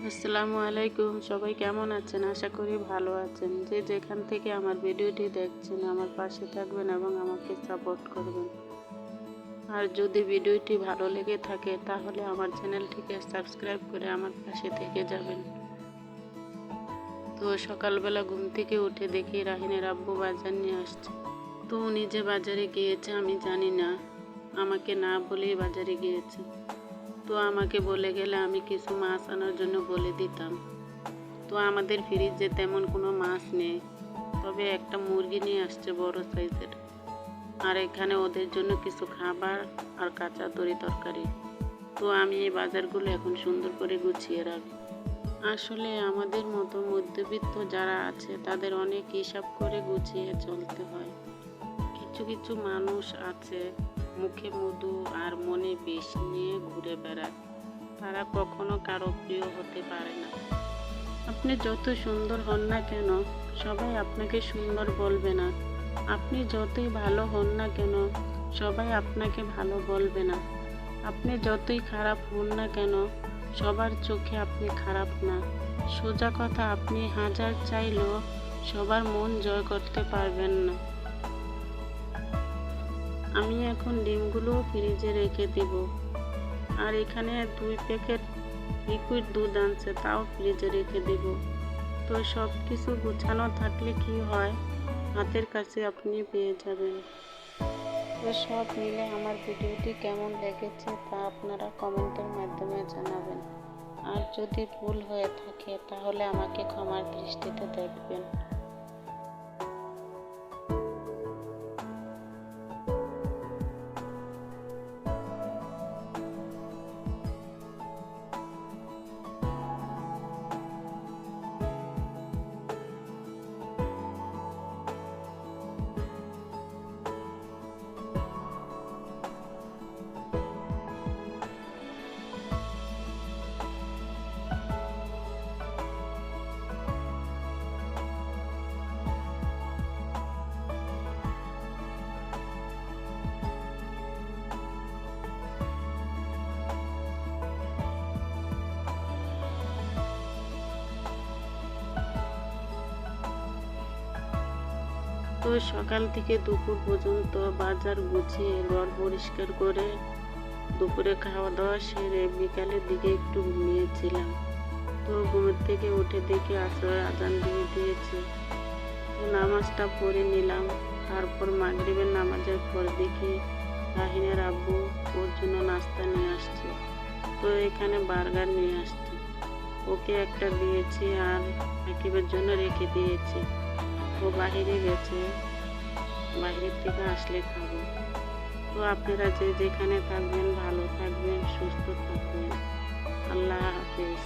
আসসালামু আলাইকুম, সবাই কেমন আছেন? আশা করি ভালো আছেন। যে যেখান থেকে আমার ভিডিওটি দেখছেন আমার পাশে থাকবেন এবং আমাকে সাপোর্ট করবেন। আর যদি ভিডিওটি ভালো লেগে থাকে তাহলে আমার চ্যানেলটিকে সাবস্ক্রাইব করে আমার পাশে থেকে যাবেন। তো সকালবেলা ঘুম থেকে উঠে দেখি রাহিনের আব্বু বাজার নিয়ে আসছে। তো উনি যে বাজারে গিয়েছে আমি জানি না, আমাকে না বলেই বাজারে গিয়েছে। তো আমাকে বলে গেলে আমি কিছু মাছ আনার জন্য বলে দিতাম। তো আমাদের ফ্রিজে তেমন কোনো মাছ নেই, তবে একটা মুরগি নিয়ে আসছে বড় সাইজের। আর এখানে ওদের জন্য কিছু খাবার আর কাঁচা তরকারি। তো আমি এই বাজারগুলো এখন সুন্দর করে গুছিয়ে রাখি। আসলে আমাদের মতো মধ্যবিত্ত যারা আছে তাদের অনেক হিসাব করে গুছিয়ে চলতে হয়। কিছু কিছু মানুষ আছে মুখে মধু আর মনে বিষ নিয়ে ঘুরে বেড়ায়, তারা কখনো কারো প্রিয় হতে পারে না। আপনি যত সুন্দর হন না কেন সবাই আপনাকে সুন্দর বলবে না। আপনি যতই ভালো হন না কেন সবাই আপনাকে ভালো বলবে না। আপনি যতই খারাপ হন না কেন সবার চোখে আপনি খারাপ না। সোজা কথা, আপনি হাজার চাইলেও সবার মন জয় করতে পারবেন না। আমি এখন ডিমগুলো ফ্রিজে রেখে দেব। আর এখানে 2 প্যাকেট লিকুইড দুধ আনছে, তাও ফ্রিজে রেখে দেব। তো সব কিছু গুছানো থাকলে কি হয়, হাতের কাছে আপনি পেয়ে যাবেন। তো সব মিলে আমার ভিডিওটি কেমন লেগেছে তা আপনারা কমেন্টের মাধ্যমে জানাবেন। আর যদি ভুল হয়ে থাকে তাহলে আমাকে ক্ষমার দৃষ্টিতে দেখবেন। তো সকাল থেকে দুপুর পর্যন্ত বাজার গুছিয়ে ঘর পরিষ্কার করে দুপুরে খাওয়া দাওয়া সেরে বিকালের দিকে একটু ঘুমিয়েছিলাম। তো ঘুমের থেকে উঠে দেখি আসরের আজান দিয়ে দিয়েছে। তো নামাজটা পড়ে নিলাম। তারপর মাগরিবের নামাজের পর দেখি রাহিনের আব্বু ওর জন্য নাস্তা নিয়ে আসছে। তো এখানে বার্গার নিয়ে আসছে, ওকে একটা দিয়েছি আর সাকিবের জন্য রেখে দিয়েছি। ও বাহিরে গেছে, বাইরের থেকে আসলে খাবো। তো আপনারা যে যেখানে থাকবেন ভালো থাকবেন, সুস্থ থাকবেন। আল্লাহ হাফেজ।